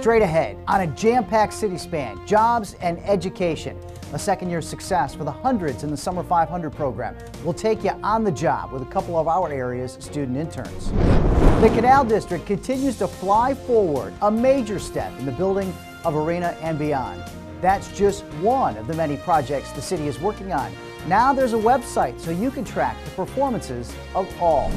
Straight ahead on a jam-packed city span, jobs and education. A second-year success for the hundreds in the Summer 500 program. We'll take you on the job with a couple of our area's student interns. The Canal District continues to fly forward, a major step in the building of Arena and beyond. That's just one of the many projects the city is working on. Now there's a website so you can track the performances of all.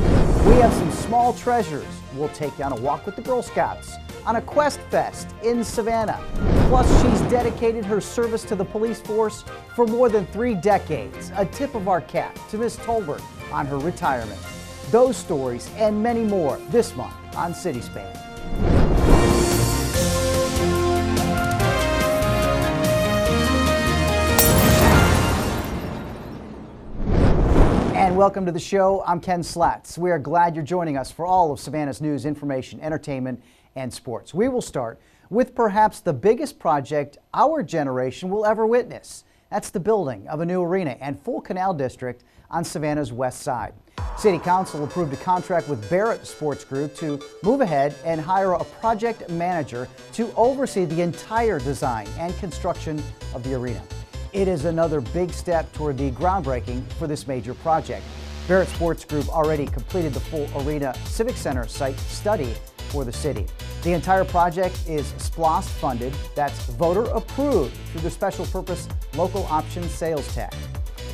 We have some small treasures. We'll take you on a walk with the Girl Scouts, on a Quest Fest in Savannah. Plus, she's dedicated her service to the police force for more than 3 decades. A tip of our cap to Miss Tolbert on her retirement. Those stories and many more this month on City Span. And welcome to the show. I'm Ken Slatz. We are glad you're joining us for all of Savannah's news, information, entertainment, and sports. We will start with perhaps the biggest project our generation will ever witness. That's the building of a new arena and full canal district on Savannah's west side. City Council approved a contract with Barrett Sports Group to move ahead and hire a project manager to oversee the entire design and construction of the arena. It is another big step toward the groundbreaking for this major project. Barrett Sports Group already completed the full arena civic center site study for the city. The entire project is SPLOST funded, that's voter approved through the special purpose local option sales tax.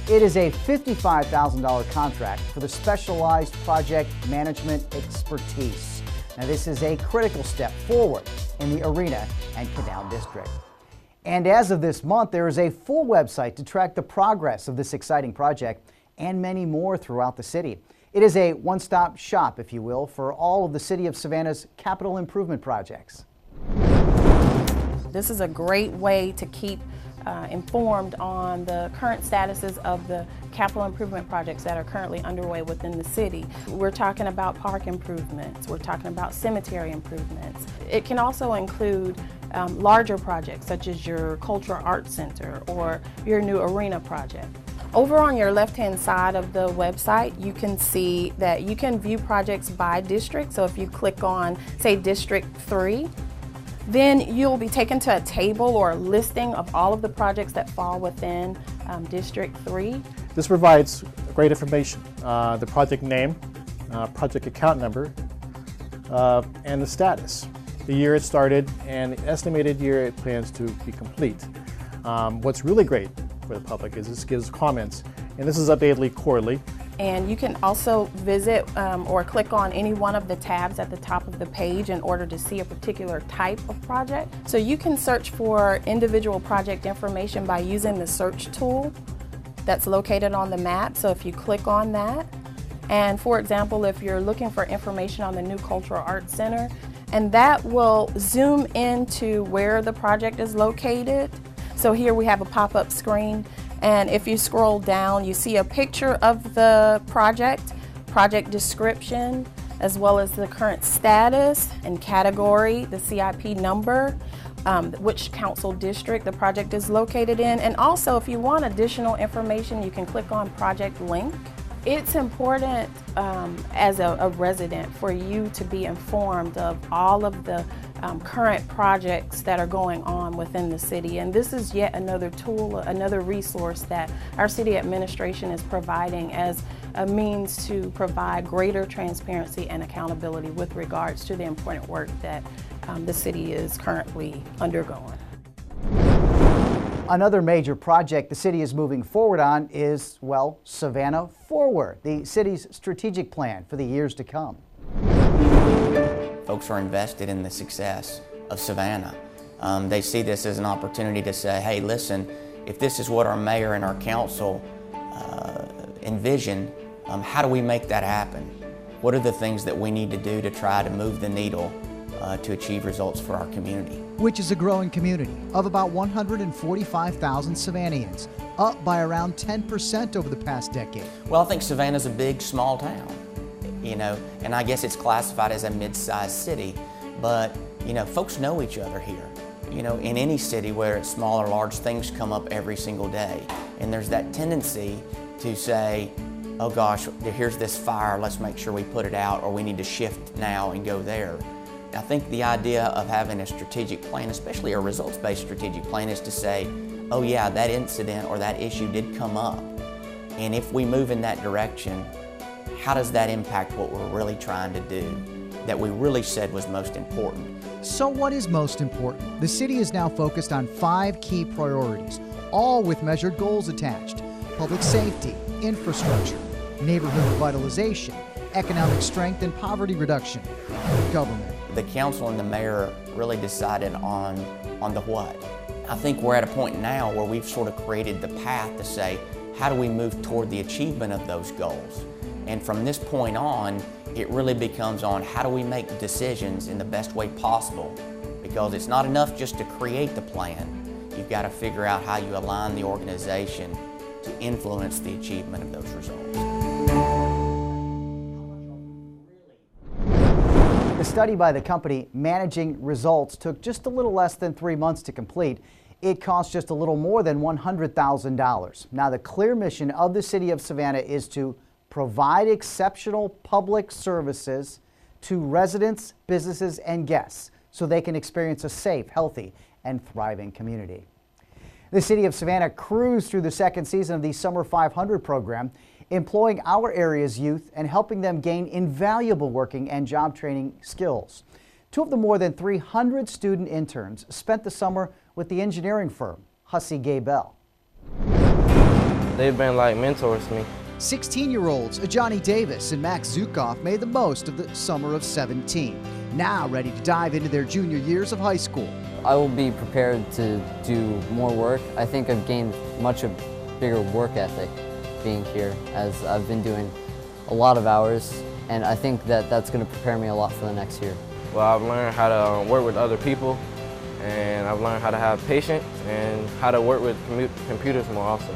It is a $55,000 contract for the specialized project management expertise. Now this is a critical step forward in the arena and canal district. And as of this month, there is a full website to track the progress of this exciting project and many more throughout the city. It is a one-stop shop, if you will, for all of the City of Savannah's capital improvement projects. This is a great way to keep informed on the current statuses of the capital improvement projects that are currently underway within the city. We're talking about park improvements, we're talking about cemetery improvements. It can also include larger projects such as your Cultural Arts Center or your new arena project. Over on your left-hand side of the website, you can see that you can view projects by district. So if you click on, say, District 3, then you'll be taken to a table or a listing of all of the projects that fall within District 3. This provides great information, the project name, project account number, and the status, the year it started, and the estimated year it plans to be complete. What's really great for the public is this gives comments, and this is updated quarterly. And you can also visit or click on any one of the tabs at the top of the page in order to see a particular type of project. So you can search for individual project information by using the search tool that's located on the map. So if you click on that, and for example, if you're looking for information on the new Cultural Arts Center, and that will zoom into where the project is located. So here we have a pop-up screen, and if you scroll down, you see a picture of the project description, as well as the current status and category, the CIP number, which council district the project is located in, and also if you want additional information, you can click on project link. It's important as a resident for you to be informed of all of the current projects that are going on within the city. And this is yet another tool, another resource that our city administration is providing as a means to provide greater transparency and accountability with regards to the important work that the city is currently undergoing. Another major project the city is moving forward on is, well, Savannah Forward, the city's strategic plan for the years to come. Folks are invested in the success of Savannah. They see this as an opportunity to say, hey, listen, if this is what our mayor and our council envision, how do we make that happen? What are the things that we need to do to try to move the needle to achieve results for our community? Which is a growing community of about 145,000 Savannians, up by around 10% over the past decade. Well, I think Savannah's a big, small town, and I guess it's classified as a mid-sized city, but, folks know each other here. In any city, whether it's small or large, things come up every single day, and there's that tendency to say, oh gosh, here's this fire, let's make sure we put it out, or we need to shift now and go there. I think the idea of having a strategic plan, especially a results-based strategic plan, is to say, oh yeah, that incident or that issue did come up. And if we move in that direction, how does that impact what we're really trying to do that we really said was most important? So what is most important? The city is now focused on 5 key priorities, all with measured goals attached: public safety, infrastructure, neighborhood revitalization, economic strength and poverty reduction, government. The council and the mayor really decided on the what. I think we're at a point now where we've sort of created the path to say, how do we move toward the achievement of those goals? And from this point on, it really becomes on how do we make decisions in the best way possible, because it's not enough just to create the plan. You've got to figure out how you align the organization to influence the achievement of those results. The study by the company Managing Results took just a little less than 3 months to complete. It cost just a little more than $100,000. Now, the clear mission of the city of Savannah is to provide exceptional public services to residents, businesses, and guests so they can experience a safe, healthy, and thriving community. The city of Savannah cruised through the second season of the Summer 500 program, employing our area's youth and helping them gain invaluable working and job training skills. 2 of the more than 300 student interns spent the summer with the engineering firm, Hussey Gabel. They've been like mentors to me. 16-year-olds Johnny Davis and Max Zukoff made the most of the summer of 17, now ready to dive into their junior years of high school. I will be prepared to do more work. I think I've gained much a bigger work ethic being here, as I've been doing a lot of hours, and I think that that's going to prepare me a lot for the next year. Well, I've learned how to work with other people, and I've learned how to have patience and how to work with computers more also.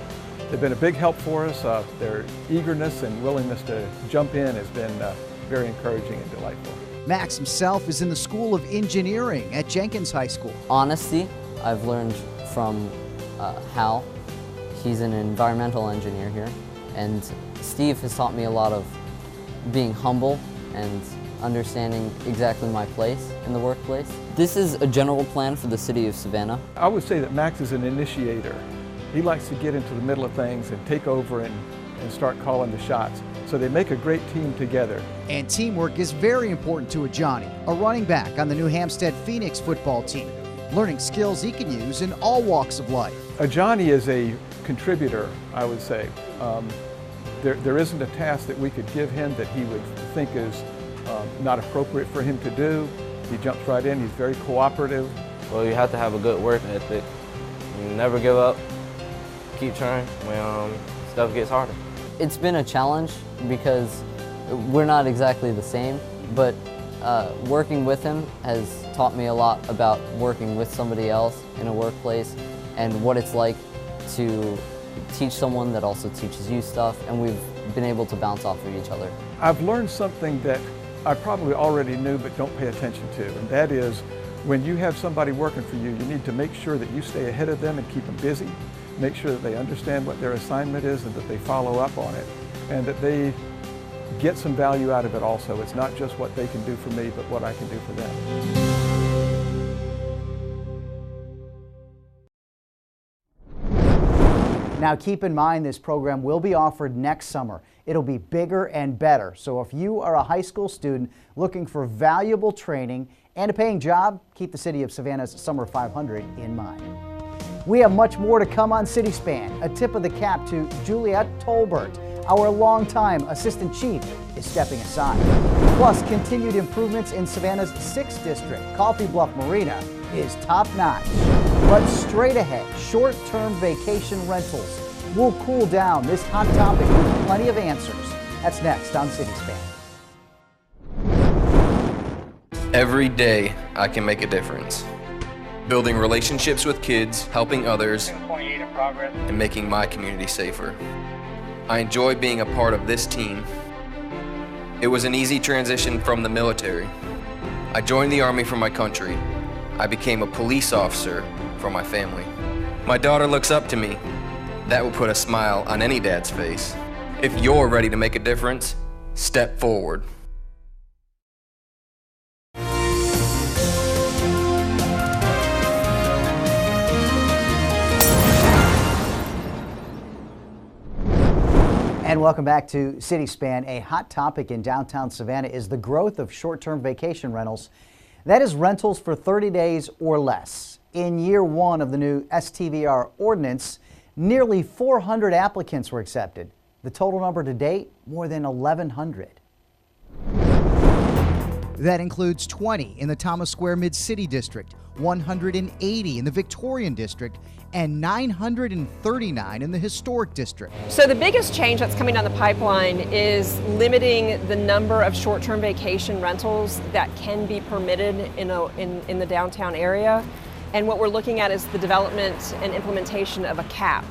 They've been a big help for us. Their eagerness and willingness to jump in has been very encouraging and delightful. Max himself is in the School of Engineering at Jenkins High School. Honesty, I've learned from Hal. He's an environmental engineer here, and Steve has taught me a lot of being humble and understanding exactly my place in the workplace. This is a general plan for the city of Savannah. I would say that Max is an initiator. He likes to get into the middle of things and take over and start calling the shots. So they make a great team together. And teamwork is very important to a Johnny, a running back on the New Hampstead Phoenix football team, learning skills he can use in all walks of life. A Johnny is a contributor, I would say. There isn't a task that we could give him that he would think is not appropriate for him to do. He jumps right in, he's very cooperative. Well, you have to have a good work ethic. You never give up, keep trying when stuff gets harder. It's been a challenge because we're not exactly the same, but working with him has taught me a lot about working with somebody else in a workplace and what it's like to teach someone that also teaches you stuff, and we've been able to bounce off of each other. I've learned something that I probably already knew but don't pay attention to, and that is when you have somebody working for you, you need to make sure that you stay ahead of them and keep them busy, make sure that they understand what their assignment is and that they follow up on it, and that they get some value out of it also. It's not just what they can do for me, but what I can do for them. Now keep in mind this program will be offered next summer. It'll be bigger and better. So if you are a high school student looking for valuable training and a paying job, keep the City of Savannah's Summer 500 in mind. We have much more to come on CitySpan. A tip of the cap to Juliet Tolbert, our longtime assistant chief, is stepping aside. Plus, continued improvements in Savannah's 6th district. Coffee Bluff Marina is top-notch. But straight ahead, short-term vacation rentals will cool down this hot topic with plenty of answers. That's next on CitySpan. Every day, I can make a difference. Building relationships with kids, helping others, and making my community safer. I enjoy being a part of this team. It was an easy transition from the military. I joined the Army for my country. I became a police officer for my family. My daughter looks up to me. That will put a smile on any dad's face. If you're ready to make a difference, step forward. And welcome back to City Span. A hot topic in downtown Savannah is the growth of short-term vacation rentals. That is rentals for 30 days or less. In year one of the new STVR ordinance, nearly 400 applicants were accepted. The total number to date, more than 1,100. That includes 20 in the Thomas Square Mid-City District, 180 in the Victorian District, and 939 in the Historic District. So the biggest change that's coming down the pipeline is limiting the number of short-term vacation rentals that can be permitted in the downtown area. And what we're looking at is the development and implementation of a cap.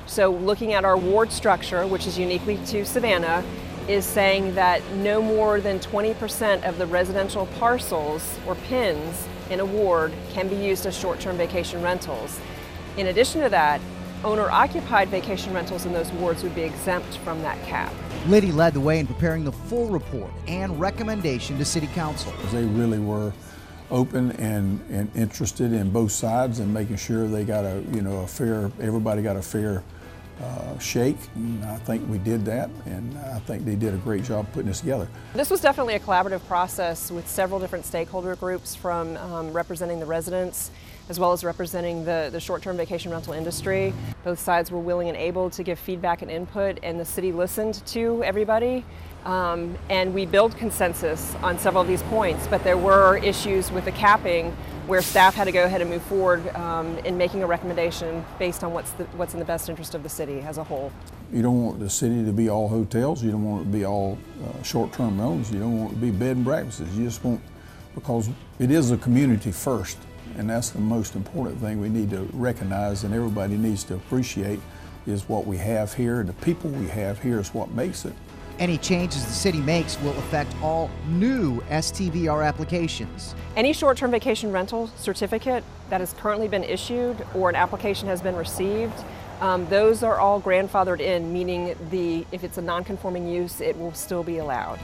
So looking at our ward structure, which is uniquely to Savannah, is saying that no more than 20% of the residential parcels or PINs in a ward can be used as short-term vacation rentals. In addition to that, owner-occupied vacation rentals in those wards would be exempt from that cap. Liddy led the way in preparing the full report and recommendation to City Council. They really were open and interested in both sides and making sure they got everybody got a fair shake. And I think we did that, and I think they did a great job putting this together. This was definitely a collaborative process with several different stakeholder groups, from representing the residents as well as representing the short-term vacation rental industry. Both sides were willing and able to give feedback and input, and the city listened to everybody. And we built consensus on several of these points, but there were issues with the capping where staff had to go ahead and move forward in making a recommendation based on what's in the best interest of the city as a whole. You don't want the city to be all hotels. You don't want it to be all short-term rentals. You don't want it to be bed and breakfasts. You just want, because it is a community first, and that's the most important thing we need to recognize and everybody needs to appreciate is what we have here. The people we have here is what makes it. Any changes the city makes will affect all new STVR applications. Any short-term vacation rental certificate that has currently been issued or an application has been received, those are all grandfathered in, meaning if it's a non-conforming use, it will still be allowed.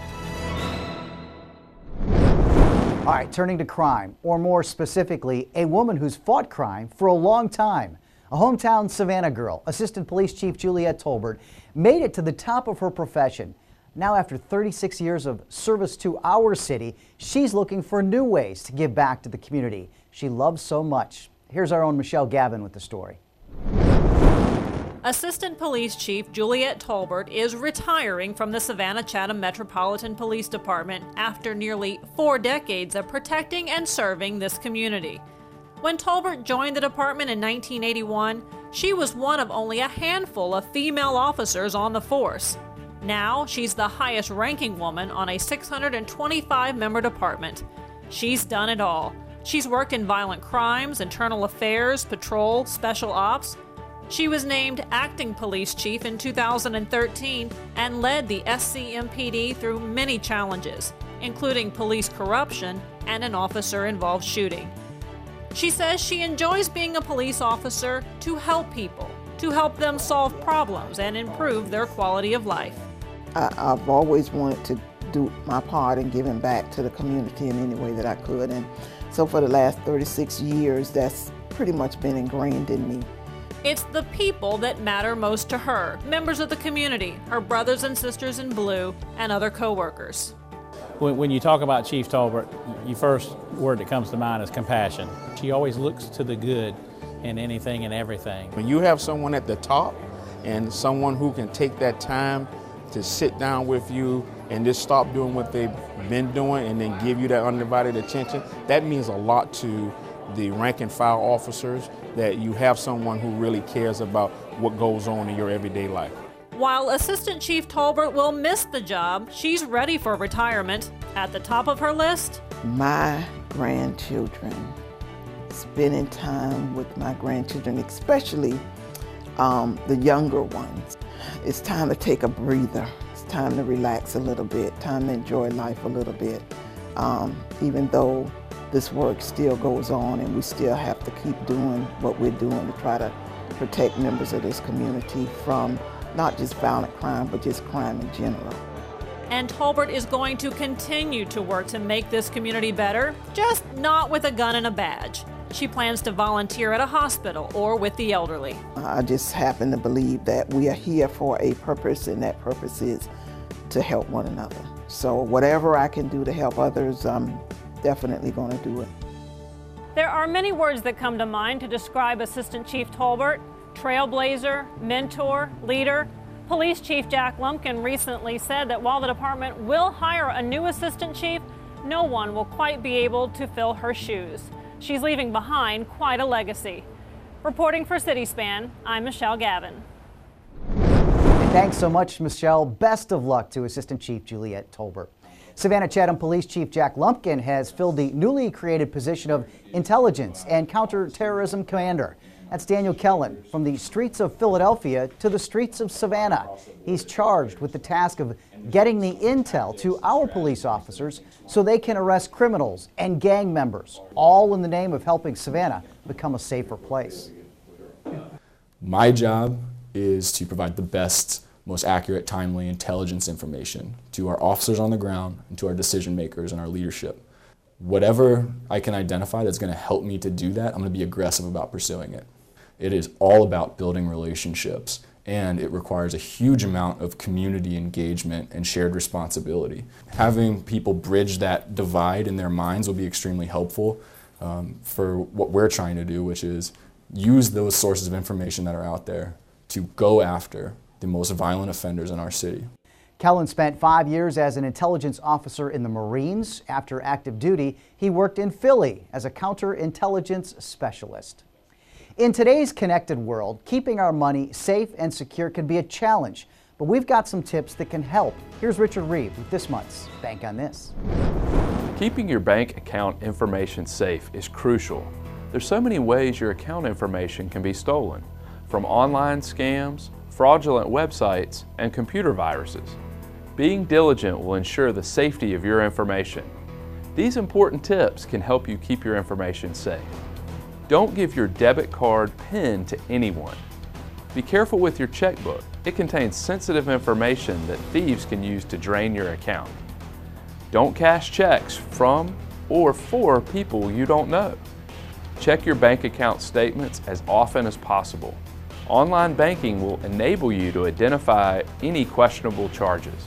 All right, turning to crime, or more specifically, a woman who's fought crime for a long time. A hometown Savannah girl, Assistant Police Chief Juliette Tolbert, made it to the top of her profession. Now, after 36 years of service to our city, she's looking for new ways to give back to the community she loves so much. Here's our own Michelle Gavin with the story. Assistant Police Chief Juliette Tolbert is retiring from the Savannah-Chatham Metropolitan Police Department after nearly 4 decades of protecting and serving this community. When Tolbert joined the department in 1981, she was one of only a handful of female officers on the force. Now, she's the highest-ranking woman on a 625-member department. She's done it all. She's worked in violent crimes, internal affairs, patrol, special ops. She was named acting police chief in 2013 and led the SCMPD through many challenges, including police corruption and an officer-involved shooting. She says she enjoys being a police officer to help people, to help them solve problems and improve their quality of life. I've always wanted to do my part in giving back to the community in any way that I could, and so for the last 36 years, that's pretty much been ingrained in me. It's the people that matter most to her, members of the community, her brothers and sisters in blue, and other co-workers. When you talk about Chief Tolbert, your first word that comes to mind is compassion. She always looks to the good in anything and everything. When you have someone at the top and someone who can take that time to sit down with you and just stop doing what they've been doing and then give you that undivided attention, that means a lot to the rank and file officers, that you have someone who really cares about what goes on in your everyday life. While Assistant Chief Tolbert will miss the job, she's ready for retirement. At the top of her list, my grandchildren. Spending time with my grandchildren, especially the younger ones. It's time to take a breather. It's time to relax a little bit, time to enjoy life a little bit. Even though this work still goes on and we still have to keep doing what we're doing to try to protect members of this community from not just violent crime, but just crime in general. And Tolbert is going to continue to work to make this community better, just not with a gun and a badge. She plans to volunteer at a hospital or with the elderly. I just happen to believe that we are here for a purpose, and that purpose is to help one another. So whatever I can do to help others, I'm definitely going to do it. There are many words that come to mind to describe Assistant Chief Tolbert: trailblazer, mentor, leader. Police Chief Jack Lumpkin recently said that while the department will hire a new assistant chief, no one will quite be able to fill her shoes. She's leaving behind quite a legacy. Reporting for CitySpan, I'm Michelle Gavin. And thanks so much, Michelle. Best of luck to Assistant Chief Juliette Tolbert. Savannah Chatham Police Chief Jack Lumpkin has filled the newly created position of Intelligence and Counterterrorism Commander. That's Daniel Kellen, from the streets of Philadelphia to the streets of Savannah. He's charged with the task of getting the intel to our police officers so they can arrest criminals and gang members, all in the name of helping Savannah become a safer place. My job is to provide the best, most accurate, timely intelligence information to our officers on the ground and to our decision makers and our leadership. Whatever I can identify that's going to help me to do that, I'm going to be aggressive about pursuing it. It is all about building relationships, and it requires a huge amount of community engagement and shared responsibility. Having people bridge that divide in their minds will be extremely helpful for what we're trying to do, which is use those sources of information that are out there to go after the most violent offenders in our city. Kellen spent 5 years as an intelligence officer in the Marines. After active duty, he worked in Philly as a counterintelligence specialist. In today's connected world, keeping our money safe and secure can be a challenge, but we've got some tips that can help. Here's Richard Reeve with this month's Bank on This. Keeping your bank account information safe is crucial. There's so many ways your account information can be stolen, from online scams, fraudulent websites, and computer viruses. Being diligent will ensure the safety of your information. These important tips can help you keep your information safe. Don't give your debit card PIN to anyone. Be careful with your checkbook. It contains sensitive information that thieves can use to drain your account. Don't cash checks from or for people you don't know. Check your bank account statements as often as possible. Online banking will enable you to identify any questionable charges.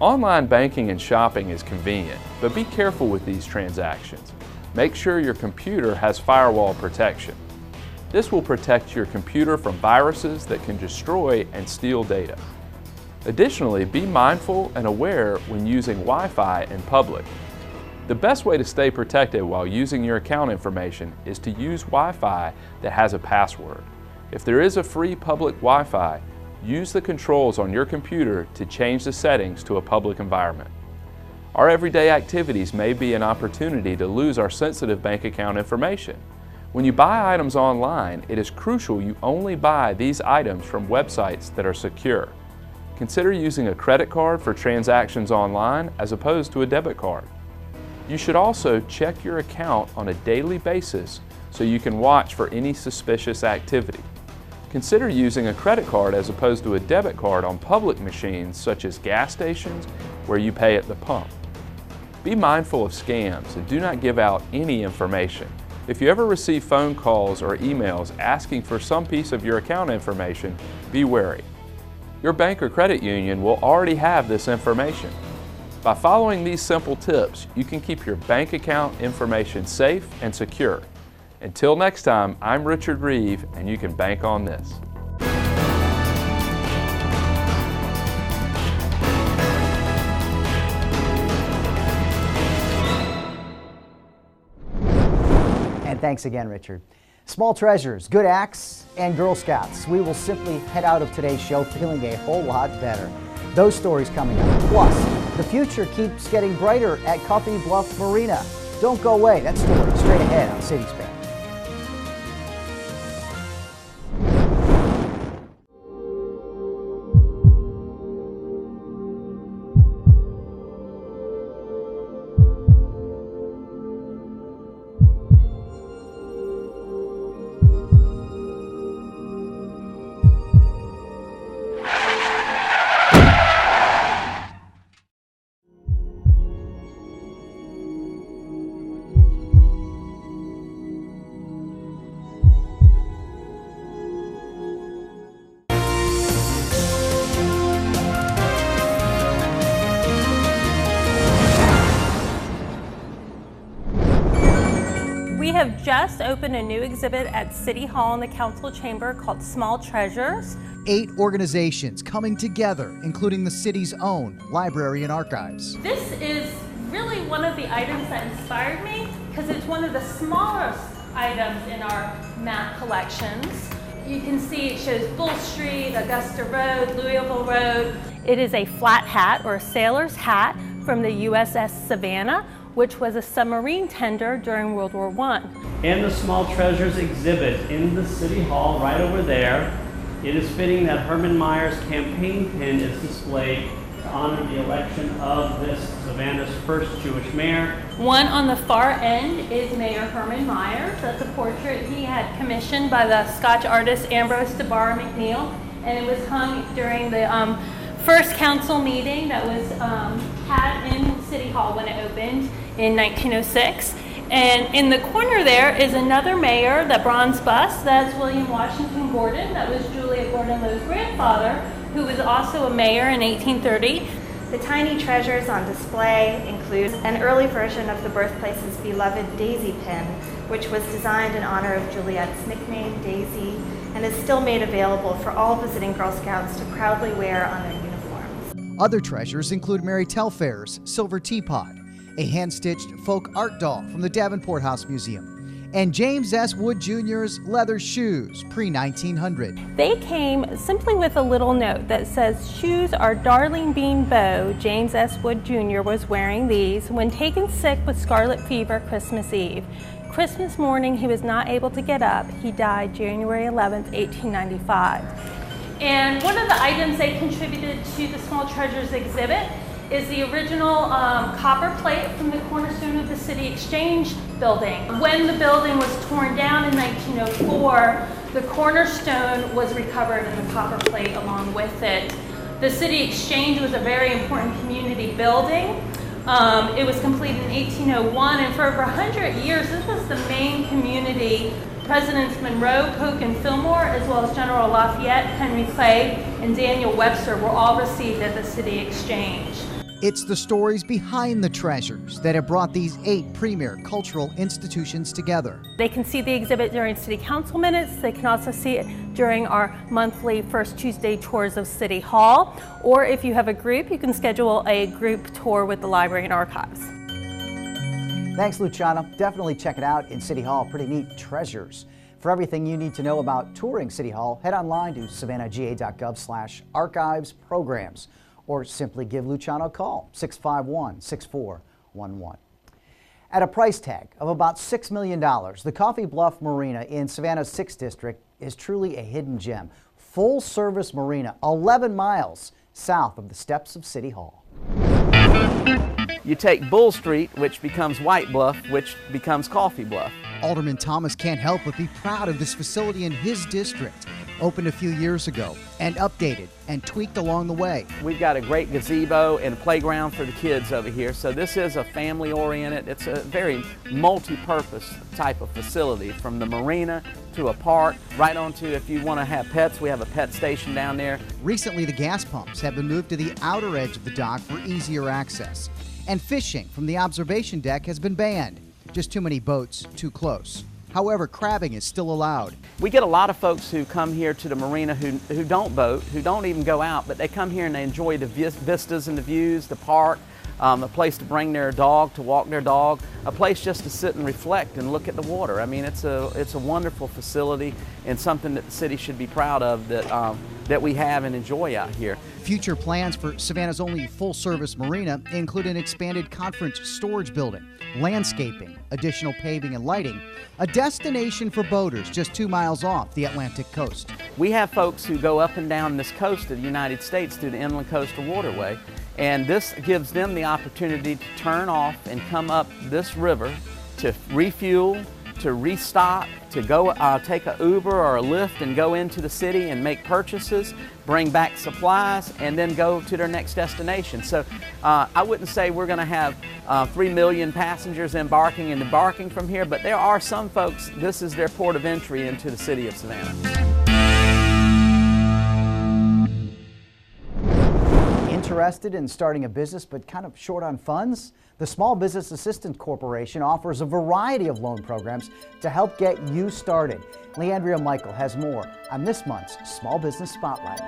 Online banking and shopping is convenient, but be careful with these transactions. Make sure your computer has firewall protection. This will protect your computer from viruses that can destroy and steal data. Additionally, be mindful and aware when using Wi-Fi in public. The best way to stay protected while using your account information is to use Wi-Fi that has a password. If there is a free public Wi-Fi, use the controls on your computer to change the settings to a public environment. Our everyday activities may be an opportunity to lose our sensitive bank account information. When you buy items online, it is crucial you only buy these items from websites that are secure. Consider using a credit card for transactions online as opposed to a debit card. You should also check your account on a daily basis so you can watch for any suspicious activity. Consider using a credit card as opposed to a debit card on public machines such as gas stations where you pay at the pump. Be mindful of scams and do not give out any information. If you ever receive phone calls or emails asking for some piece of your account information, be wary. Your bank or credit union will already have this information. By following these simple tips, you can keep your bank account information safe and secure. Until next time, I'm Richard Reeve, and you can bank on this. And thanks again, Richard. Small treasures, good acts, and Girl Scouts. We will simply head out of today's show feeling a whole lot better. Those stories coming up. Plus, the future keeps getting brighter at Coffee Bluff Marina. Don't go away. That story straight ahead on CitySpan. We have just opened a new exhibit at City Hall in the Council Chamber called Small Treasures. 8 organizations coming together, including the city's own library and archives. This is really one of the items that inspired me because it's one of the smallest items in our map collections. You can see it shows Bull Street, Augusta Road, Louisville Road. It is a flat hat or a sailor's hat from the USS Savannah, which was a submarine tender during World War I. And the Small Treasures exhibit in the City Hall right over there. It is fitting that Herman Meyer's campaign pin is displayed to honor the election of this Savannah's first Jewish mayor. One on the far end is Mayor Herman Myers. That's a portrait he had commissioned by the Scotch artist Ambrose DeBar McNeil, and it was hung during the first council meeting that was had in City Hall when it opened in 1906. And in the corner there is another mayor, the bronze bust. That's William Washington Gordon. That was Juliet Gordon Lowe's grandfather, who was also a mayor in 1830. The tiny treasures on display include an early version of the birthplace's beloved daisy pin, which was designed in honor of Juliet's nickname, Daisy, and is still made available for all visiting Girl Scouts to proudly wear on their uniforms. Other treasures include Mary Telfair's silver teapot, a hand-stitched folk art doll from the Davenport House Museum, and James S. Wood Jr.'s leather shoes, pre-1900. They came simply with a little note that says, "Shoes are Darling Bean Bow. James S. Wood Jr. was wearing these when taken sick with scarlet fever Christmas Eve. Christmas morning he was not able to get up. He died January 11th, 1895. And one of the items they contributed to the Small Treasures exhibit is the original copper plate from the cornerstone of the City Exchange building. When the building was torn down in 1904, the cornerstone was recovered and the copper plate along with it. The City Exchange was a very important community building. It was completed in 1801, and for over 100 years, this was the main community. Presidents Monroe, Polk, and Fillmore, as well as General Lafayette, Henry Clay, and Daniel Webster were all received at the City Exchange. It's the stories behind the treasures that have brought these 8 premier cultural institutions together. They can see the exhibit during City Council minutes. They can also see it during our monthly First Tuesday tours of City Hall. Or if you have a group, you can schedule a group tour with the library and archives. Thanks, Luciana. Definitely check it out in City Hall. Pretty neat treasures. For everything you need to know about touring City Hall, head online to savannahga.gov/archives-programs. Or simply give Luciano a call, 651-6411. At a price tag of about $6 million, the Coffee Bluff Marina in Savannah's 6th District is truly a hidden gem. Full-service marina, 11 miles south of the steps of City Hall. You take Bull Street, which becomes White Bluff, which becomes Coffee Bluff. Alderman Thomas can't help but be proud of this facility in his district. Opened a few years ago and updated and tweaked along the way. We've got a great gazebo and a playground for the kids over here. So this is a family-oriented, it's a very multi-purpose type of facility, from the marina to a park, right on to, if you want to have pets, we have a pet station down there. Recently, the gas pumps have been moved to the outer edge of the dock for easier access. And fishing from the observation deck has been banned. Just too many boats too close. However, crabbing is still allowed. We get a lot of folks who come here to the marina who don't boat, who don't even go out, but they come here and they enjoy the vistas and the views, the park, a place to bring their dog, to walk their dog, a place just to sit and reflect and look at the water. I mean, it's a wonderful facility and something that the city should be proud of that we have and enjoy out here. Future plans for Savannah's only full-service marina include an expanded conference storage building, landscaping, additional paving and lighting, a destination for boaters just 2 miles off the Atlantic coast. We have folks who go up and down this coast of the United States through the Inland Coastal Waterway, and this gives them the opportunity to turn off and come up this river to refuel, to restock, to go take an Uber or a Lyft and go into the city and make purchases, bring back supplies, and then go to their next destination. So I wouldn't say we're going to have 3 million passengers embarking and debarking from here, but there are some folks, this is their port of entry into the city of Savannah. interested in starting a business but kind of short on funds? The Small Business Assistance Corporation offers a variety of loan programs to help get you started. Leandria Michael has more on this month's Small Business Spotlight.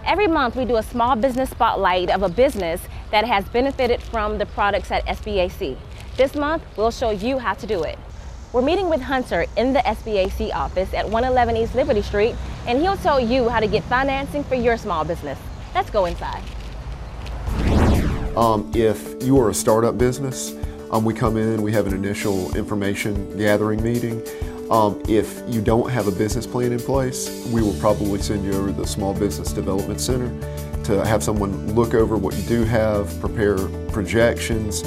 Every month we do a small business spotlight of a business that has benefited from the products at SBAC. This month we'll show you how to do it. We're meeting with Hunter in the SBAC office at 111 East Liberty Street, and he'll tell you how to get financing for your small business. Let's go inside. If you are a startup business, we come in, we have an initial information gathering meeting. If you don't have a business plan in place, we will probably send you over to the Small Business Development Center to have someone look over what you do have, prepare projections,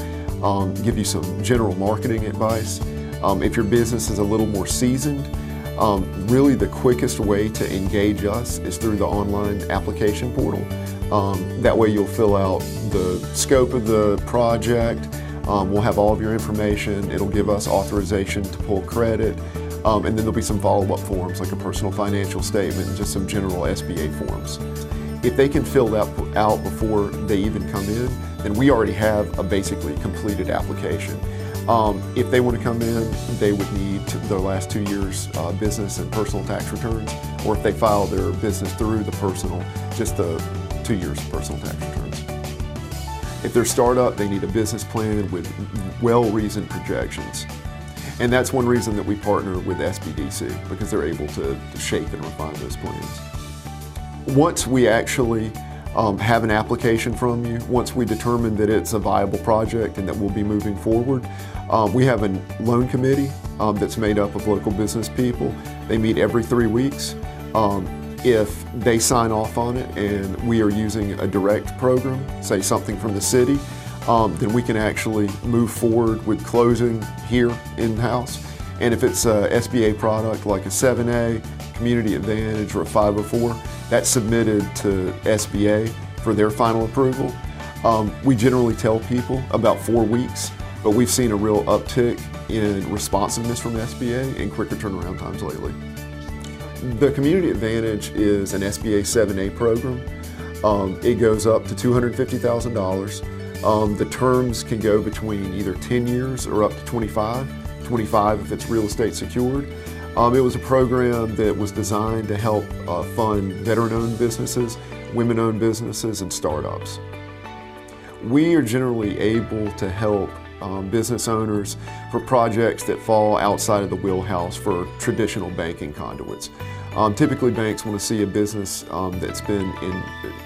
give you some general marketing advice. If your business is a little more seasoned, really the quickest way to engage us is through the online application portal. That way you'll fill out the scope of the project, we'll have all of your information, it'll give us authorization to pull credit, and then there'll be some follow-up forms like a personal financial statement and just some general SBA forms. If they can fill that out before they even come in, then we already have a basically completed application. If they want to come in, they would need their last 2 years business and personal tax returns, or if they file their business through the personal, just the 2 years of personal tax returns. If they're startup, they need a business plan with well-reasoned projections. And that's one reason that we partner with SBDC, because they're able to shape and refine those plans. Once we actually have an application from you, once we determine that it's a viable project and that we'll be moving forward, we have a loan committee that's made up of local business people. They meet every 3 weeks. If they sign off on it and we are using a direct program, say something from the city, then we can actually move forward with closing here in-house. And if it's a SBA product like a 7A, Community Advantage, or a 504, that's submitted to SBA for their final approval. We generally tell people about 4 weeks, but we've seen a real uptick in responsiveness from SBA and quicker turnaround times lately. The Community Advantage is an SBA 7A program. It goes up to $250,000. The terms can go between either 10 years or up to 25 if it's real estate secured. It was a program that was designed to help fund veteran-owned businesses, women-owned businesses, and startups. We are generally able to help business owners for projects that fall outside of the wheelhouse for traditional banking conduits. Typically banks want to see a business that's been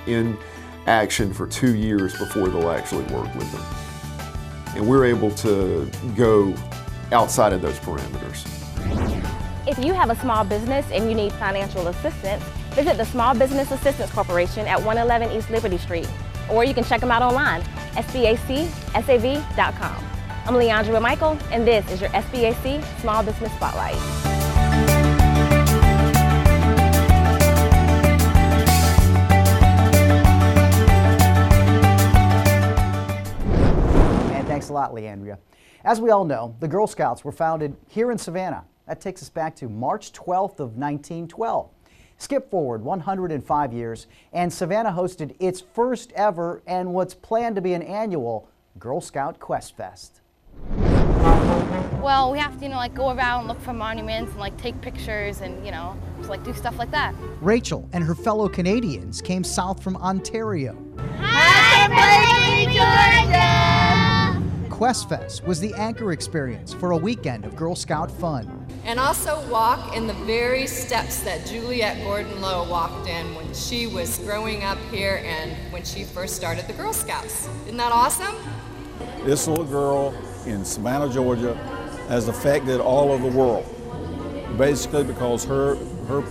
in action for 2 years before they'll actually work with them. And we're able to go outside of those parameters. If you have a small business and you need financial assistance, visit the Small Business Assistance Corporation at 111 East Liberty Street, or you can check them out online, sbacsav.com. I'm Leandria Michael, and this is your SBAC Small Business Spotlight. And thanks a lot, Leandria. As we all know, the Girl Scouts were founded here in Savannah. That takes us back to March 12th of 1912. Skip forward 105 years, and Savannah hosted its first ever and what's planned to be an annual Girl Scout Quest Fest. Well, we have to, like go around and look for monuments and like take pictures and, just like do stuff like that. Rachel and her fellow Canadians came south from Ontario. Happy birthday, Georgia! Quest Fest was the anchor experience for a weekend of Girl Scout fun. And also walk in the very steps that Juliette Gordon-Low walked in when she was growing up here and when she first started the Girl Scouts. Isn't that awesome? This little girl in Savannah, Georgia has affected all of the world, basically because her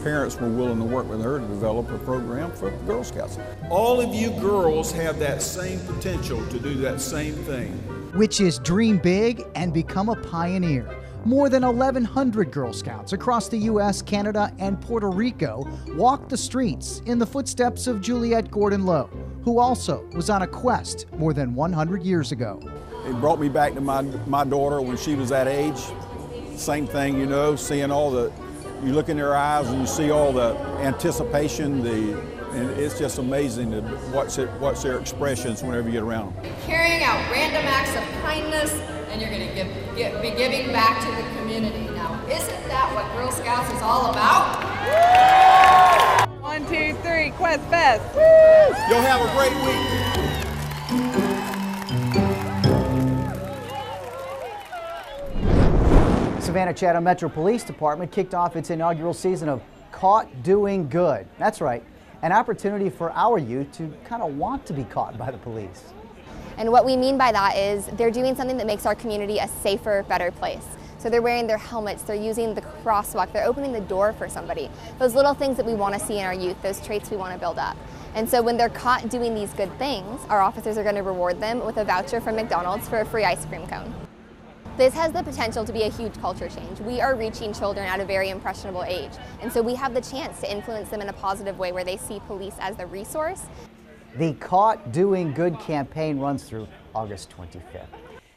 parents were willing to work with her to develop a program for the Girl Scouts. All of you girls have that same potential to do that same thing. Which is dream big and become a pioneer. More than 1,100 Girl Scouts across the U.S., Canada, and Puerto Rico walked the streets in the footsteps of Juliette Gordon-Low, who also was on a quest more than 100 years ago. It brought me back to my daughter when she was that age. Same thing, seeing all the, you look in their eyes and you see all the anticipation, the And it's just amazing to watch their expressions whenever you get around them. Carrying out random acts of kindness, and you're going to be giving back to the community. Now, isn't that what Girl Scouts is all about? 1, 2, 3, Quest Fest. You'll have a great week. Savannah Chatham Metro Police Department kicked off its inaugural season of Caught Doing Good. That's right, an opportunity for our youth to kind of want to be caught by the police. And what we mean by that is they're doing something that makes our community a safer, better place. So they're wearing their helmets, they're using the crosswalk, they're opening the door for somebody. Those little things that we want to see in our youth, those traits we want to build up. And so when they're caught doing these good things, our officers are going to reward them with a voucher from McDonald's for a free ice cream cone. This has the potential to be a huge culture change. We are reaching children at a very impressionable age, and so we have the chance to influence them in a positive way where they see police as the resource. The Caught Doing Good campaign runs through August 25th.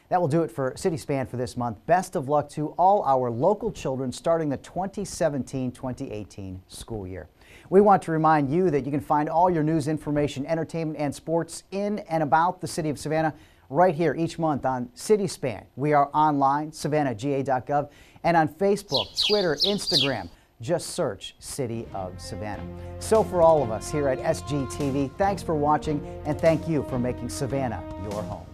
That will do it for City Span for this month. Best of luck to all our local children starting the 2017-2018 school year. We want to remind you that you can find all your news, information, entertainment, and sports in and about the city of Savannah right here each month on City Span. We are online, savannahga.gov, and on Facebook, Twitter, Instagram. Just search City of Savannah. So for all of us here at SGTV, thanks for watching and thank you for making Savannah your home.